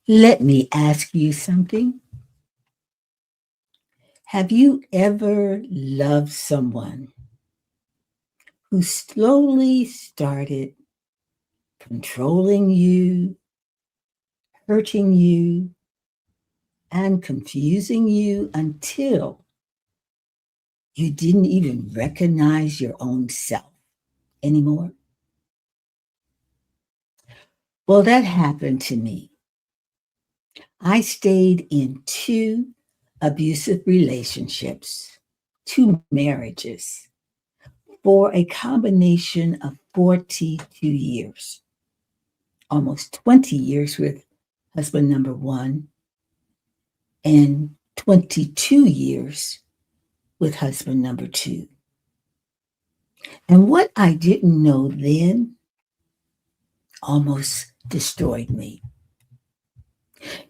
Let me ask you something. Have you ever loved someone who slowly started controlling you, hurting you, and confusing you until you didn't even recognize your own self anymore? Well, that happened to me. I stayed in two abusive relationships, two marriages, for a combination of 42 years, almost 20 years with husband number one, and 22 years with husband number two. And what I didn't know then almost destroyed me.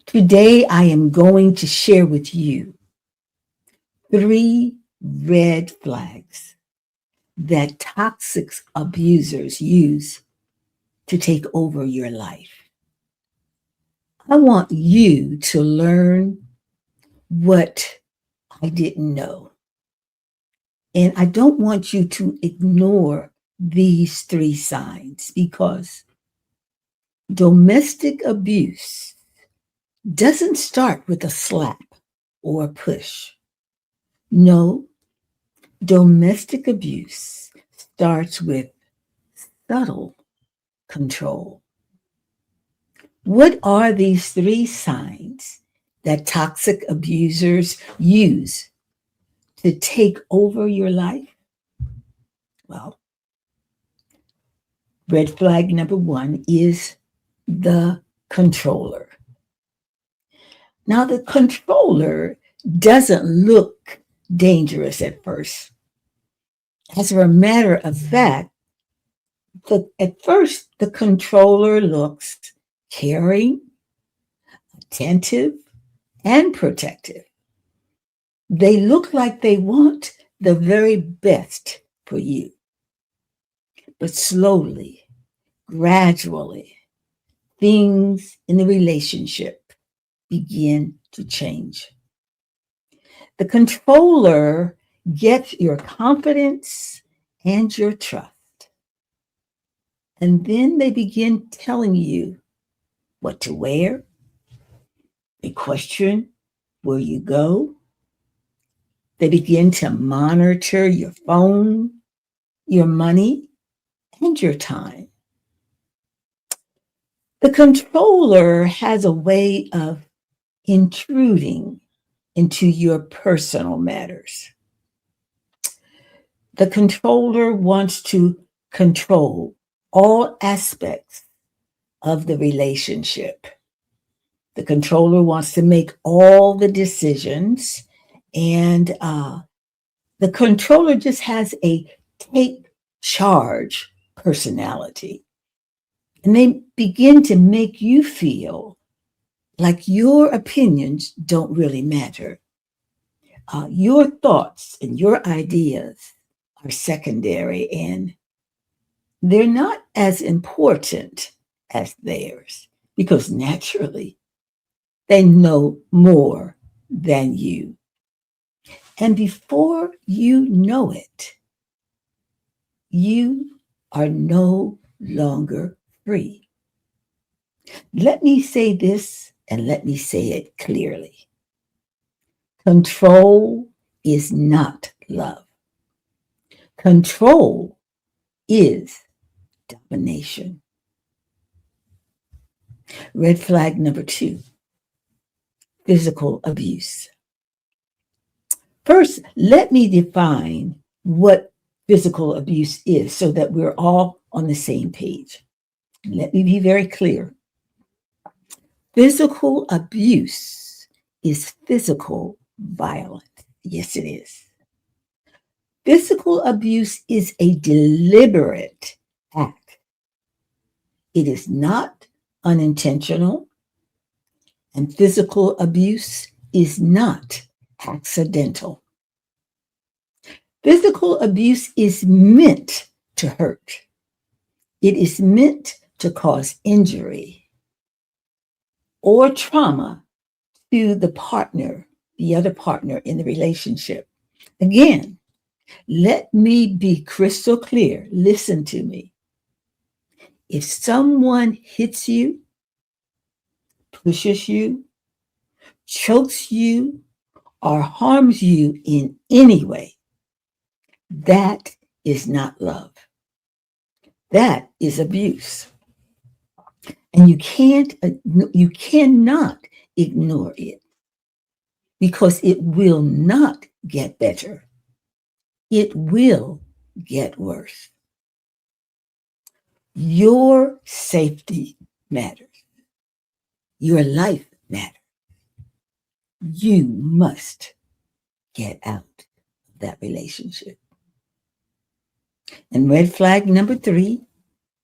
Today, I am going to share with you three red flags that toxic abusers use to take over your life. I want you to learn what I didn't know. And I don't want you to ignore these three signs because domestic abuse doesn't start with a slap or a push. No, domestic abuse starts with subtle control. What are these three signs that toxic abusers use to take over your life? Well, red flag number one is the controller. Now, the controller doesn't look dangerous at first. As a matter of fact, at first, the controller looks caring, attentive, and protective. They look like they want the very best for you. But slowly, gradually, things in the relationship begin to change. The controller gets your confidence and your trust. And then they begin telling you what to wear. They question where you go. They begin to monitor your phone, your money, and your time. The controller has a way of intruding into your personal matters. The controller wants to control all aspects of the relationship. The controller wants to make all the decisions, and the controller just has a take charge personality. And they begin to make you feel like your opinions don't really matter. Your thoughts and your ideas are secondary and they're not as important as theirs because naturally they know more than you. And before you know it, you are no longer free. Let me say this and let me say it clearly. Control is not love. Control is domination. Red flag number two, physical abuse. First, let me define what physical abuse is so that we're all on the same page. Let me be very clear. Physical abuse is physical violence. Yes, it is. Physical abuse is a deliberate act. It is not unintentional, and physical abuse is not accidental. Physical abuse is meant to hurt. It is meant to cause injury or trauma to the partner, the other partner in the relationship. Again, let me be crystal clear. Listen to me. If someone hits you, pushes you, chokes you, or harms you in any way, that is not love. That is abuse. And you cannot ignore it because it will not get better. It will get worse. Your safety matters. Your life matters. You must get out of that relationship. And red flag number 3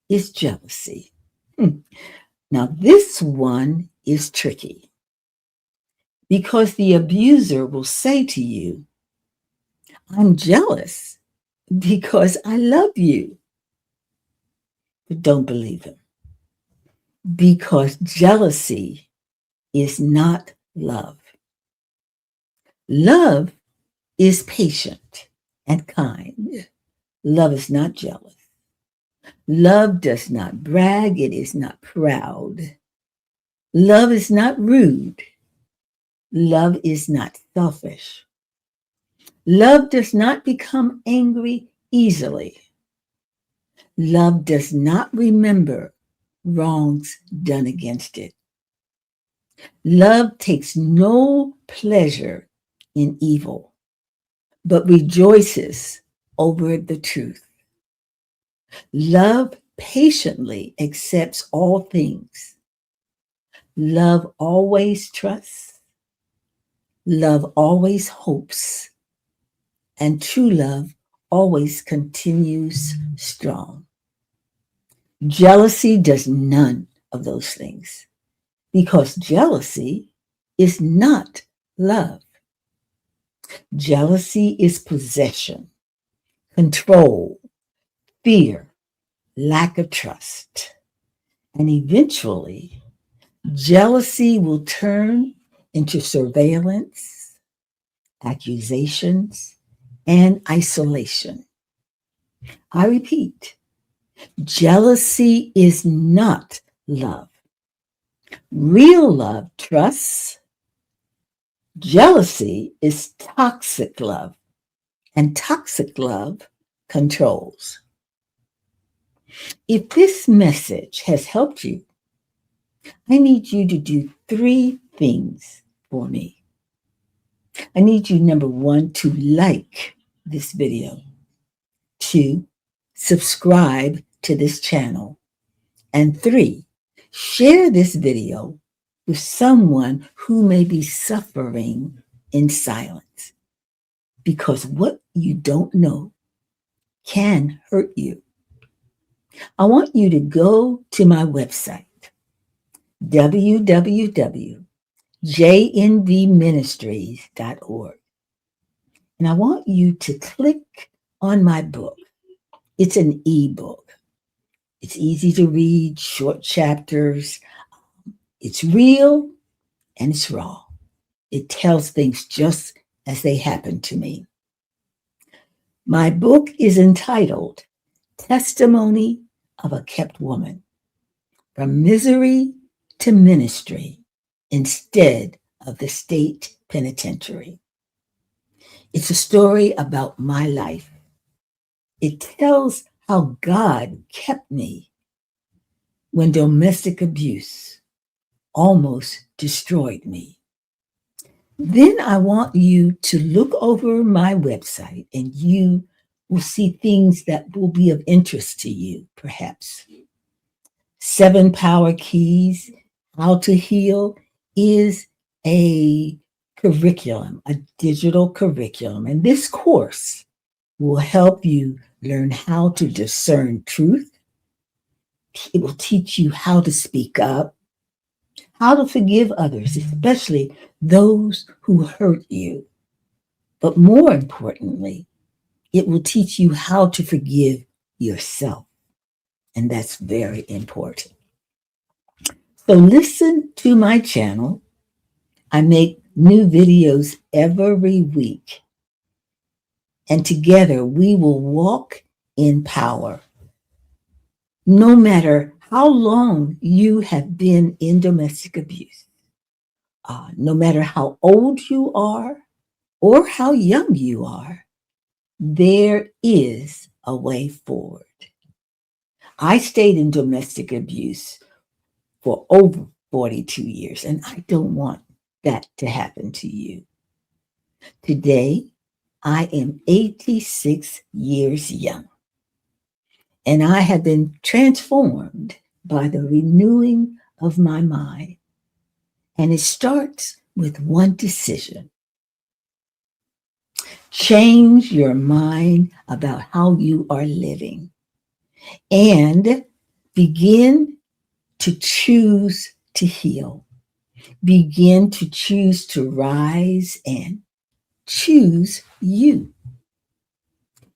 is jealousy. Now, this one is tricky because the abuser will say to you, I'm jealous because I love you. But don't believe him because jealousy is not love. Love is patient and kind. Love is not jealous. Love does not brag. It is not proud. Love is not rude. Love is not selfish. Love does not become angry easily. Love does not remember wrongs done against it. Love takes no pleasure in evil, but rejoices over the truth. Love patiently accepts all things. Love always trusts. Love always hopes. And true love always continues strong. Jealousy does none of those things because jealousy is not love. Jealousy is possession, control, fear, lack of trust. And eventually, jealousy will turn into surveillance, accusations, and isolation. I repeat, jealousy is not love. Real love trusts. Jealousy is toxic love, and toxic love controls. If this message has helped you, I need you to do 3 things for me. I need you, number 1, to like this video. 2, subscribe to this channel. And 3, share this video with someone who may be suffering in silence. Because what you don't know can hurt you. I want you to go to my website, www.jnvministries.org. And I want you to click on my book. It's an ebook. It's easy to read, short chapters. It's real and it's raw. It tells things just as they happen to me. My book is entitled Testimony of a Kept Woman, From Misery to Ministry Instead of the State Penitentiary. It's a story about my life. It tells how God kept me when domestic abuse almost destroyed me. Then I want you to look over my website and you will see things that will be of interest to you, perhaps. 7 Power Keys, How to Heal is a curriculum, a digital curriculum. And this course will help you learn how to discern truth. It will teach you how to speak up, how to forgive others, especially those who hurt you. But more importantly, it will teach you how to forgive yourself. And that's very important. So listen to my channel. I make new videos every week. And together we will walk in power. No matter how long you have been in domestic abuse, no matter how old you are or how young you are, there is a way forward. I stayed in domestic abuse for over 42 years, and I don't want that to happen to you. Today, I am 86 years young, and I have been transformed by the renewing of my mind. And it starts with one decision. Change your mind about how you are living and begin to choose to heal. Begin to choose to rise and choose you.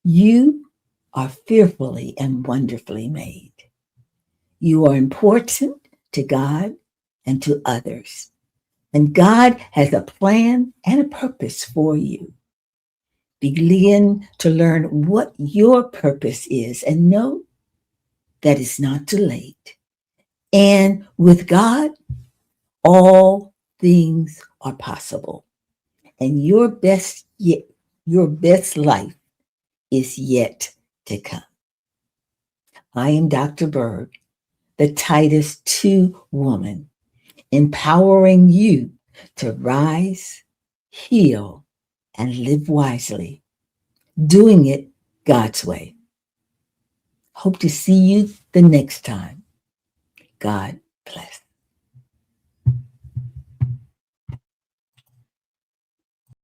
You are fearfully and wonderfully made. You are important to God and to others. And God has a plan and a purpose for you. Begin to learn what your purpose is and know that it's not too late. And with God, all things are possible. And your best life is yet to come. I am Dr. Berg, the Titus 2 woman, empowering you to rise, heal, and live wisely, doing it God's way. Hope to see you the next time. God bless.